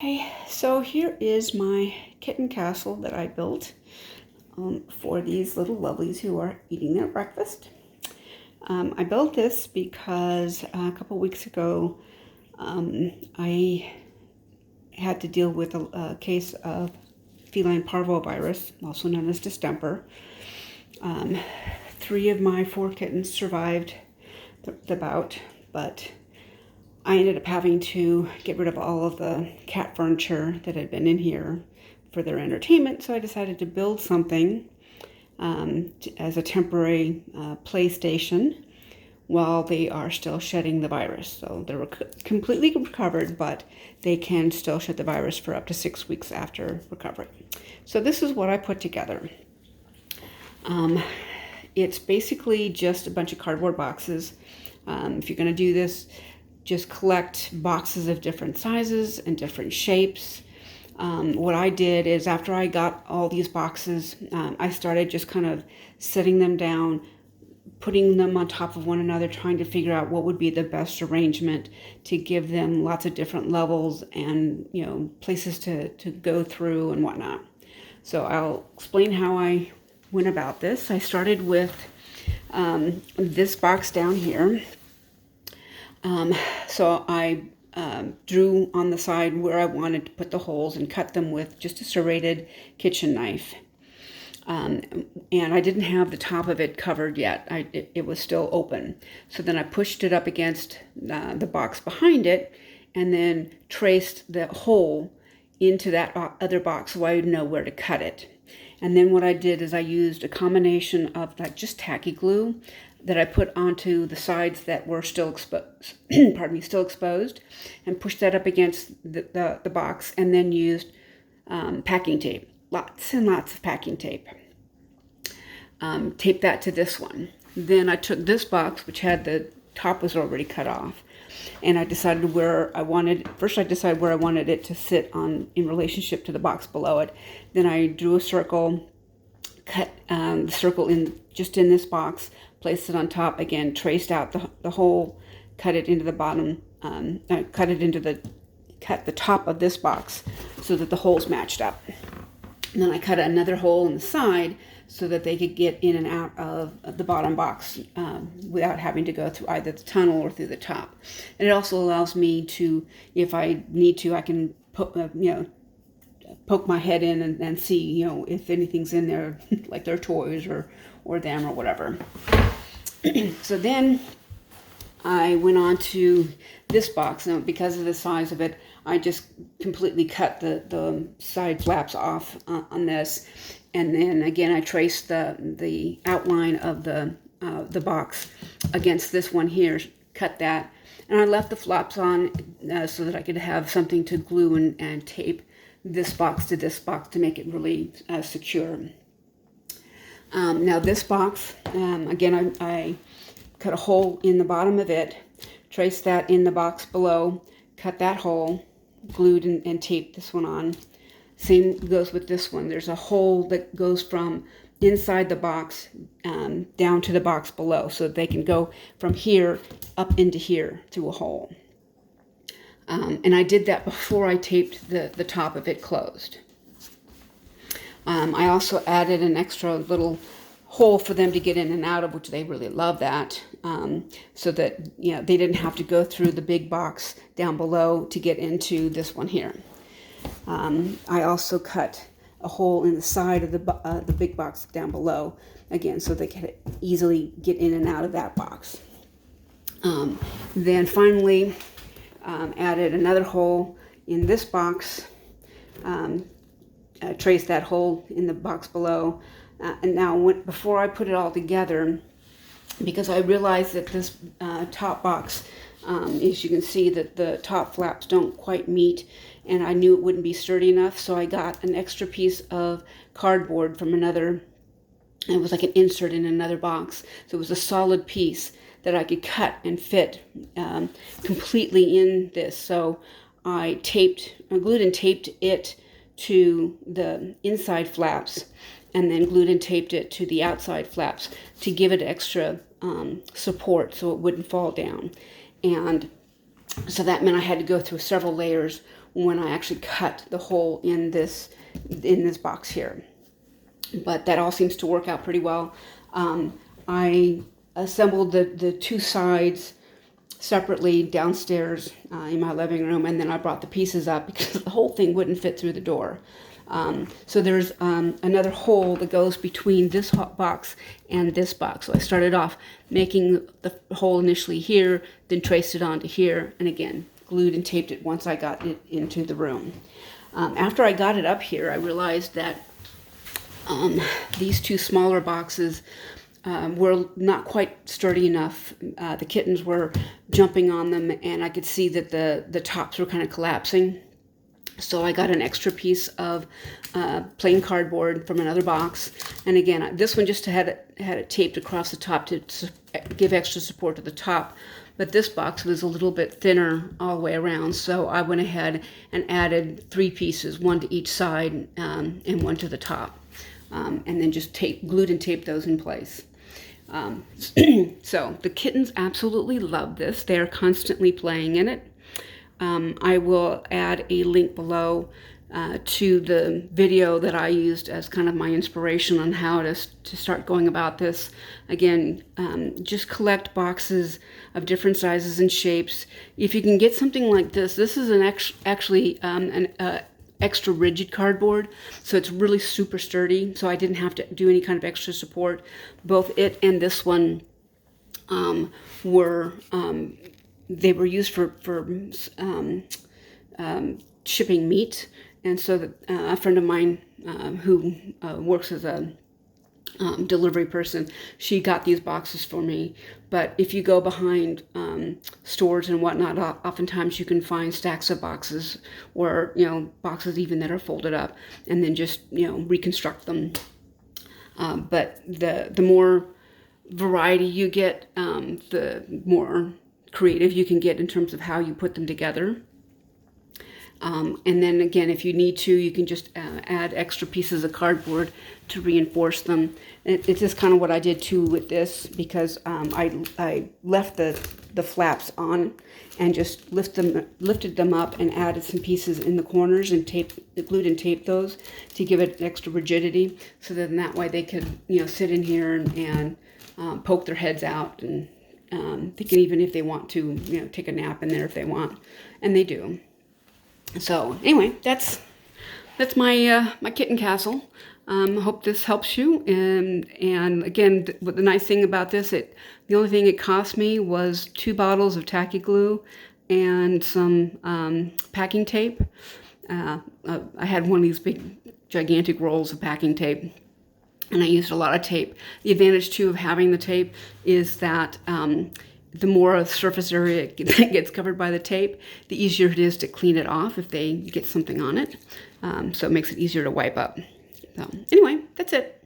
Okay, so here is my kitten castle that I built for these little lovelies who are eating their breakfast. I built this because a couple weeks ago I had to deal with a case of feline parvovirus, also known as distemper. 3 of my 4 kittens survived the bout, but I ended up having to get rid of all of the cat furniture that had been in here for their entertainment, so I decided to build something as a temporary play station while they are still shedding the virus. So they're completely recovered, but they can still shed the virus for up to 6 weeks after recovery. So this is what I put together. It's basically just a bunch of cardboard boxes. If you're going to do this, just collect boxes of different sizes and different shapes. What I did is after I got all these boxes, I started just kind of setting them down, putting them on top of one another, trying to figure out what would be the best arrangement to give them lots of different levels and, places to go through and whatnot. So I'll explain how I went about this. I started with this box down here. So I drew on the side where I wanted to put the holes and cut them with just a serrated kitchen knife. And I didn't have the top of it covered yet. It was still open. So then I pushed it up against the box behind it and then traced the hole into that other box so I would know where to cut it. And then what I did is I used a combination of just tacky glue that I put onto the sides that were still exposed, still exposed, and pushed that up against the box, and then used packing tape, lots and lots of packing tape. Taped that to this one. Then I took this box, which had the top was already cut off, and I decided where I wanted it to sit in relationship to the box below it. Then I drew a circle, cut the circle in this box, placed it on top again, traced out the hole, cut it into the bottom, cut the top of this box so that the holes matched up. And then I cut another hole in the side so that they could get in and out of the bottom box without having to go through either the tunnel or through the top. And it also allows me to, if I need to, I can poke my head in and see, if anything's in there, like their toys or them or whatever. So then I went on to this box. Now, because of the size of it, I just completely cut the side flaps off on this. And then again, I traced the outline of the box against this one here, cut that. And I left the flaps on so that I could have something to glue and tape this box to this box to make it really secure. Now this box, again, I cut a hole in the bottom of it, traced that in the box below, cut that hole, glued and taped this one on. Same goes with this one. There's a hole that goes from inside the box down to the box below, so that they can go from here up into here through a hole. And I did that before I taped the top of it closed. I also added an extra little hole for them to get in and out of, which they really love that, so that they didn't have to go through the big box down below to get into this one here. I also cut a hole in the side of the big box down below, again, so they could easily get in and out of that box. Then finally added another hole in this box, traced that hole in the box below. And now before I put it all together, because I realized that this top box, as you can see, that the top flaps don't quite meet, and I knew it wouldn't be sturdy enough, so I got an extra piece of cardboard from another. It was like an insert in another box, so it was a solid piece that I could cut and fit completely in this. So I glued and taped it to the inside flaps, and then glued and taped it to the outside flaps to give it extra support so it wouldn't fall down. And so that meant I had to go through several layers when I actually cut the hole in this box here. But that all seems to work out pretty well. I assembled the two sides separately downstairs in my living room, and then I brought the pieces up because the whole thing wouldn't fit through the door. So there's another hole that goes between this box and this box. So I started off making the hole initially here, then traced it onto here, and again glued and taped it once I got it into the room. After I got it up here, I realized that these two smaller boxes were not quite sturdy enough. The kittens were jumping on them, and I could see that the tops were kind of collapsing. So I got an extra piece of plain cardboard from another box, and again, this one just had it taped across the top to give extra support to the top. But this box was a little bit thinner all the way around, so I went ahead and added 3 pieces, one to each side and one to the top, and then just glued and taped those in place. So the kittens absolutely love this. They are constantly playing in it. I will add a link below to the video that I used as kind of my inspiration on how to start going about this. Again, just collect boxes of different sizes and shapes. If you can get something like this is actually an extra rigid cardboard, so it's really super sturdy, so I didn't have to do any kind of extra support. Both it and this one were used for shipping meat, and so a friend of mine who works as a delivery person, she got these boxes for me. But if you go behind stores and whatnot, oftentimes you can find stacks of boxes, or boxes even that are folded up, and then just reconstruct them. But the more variety you get, the more creative you can get in terms of how you put them together. And then again, if you need to, you can just add extra pieces of cardboard to reinforce them. It's just kind of what I did too with this, because I left the flaps on and just lifted them up and added some pieces in the corners and glued and taped those to give it extra rigidity, so then that way they could sit in here and poke their heads out, and they can, even if they want to, take a nap in there if they want, and they do. So anyway, that's my my kitten castle. Hope this helps you. And again, the nice thing about this, the only thing it cost me was 2 bottles of tacky glue and some packing tape. I had one of these big, gigantic rolls of packing tape, and I used a lot of tape. The advantage too of having the tape is that the more surface area that gets covered by the tape, the easier it is to clean it off if they get something on it. So it makes it easier to wipe up. So anyway, that's it.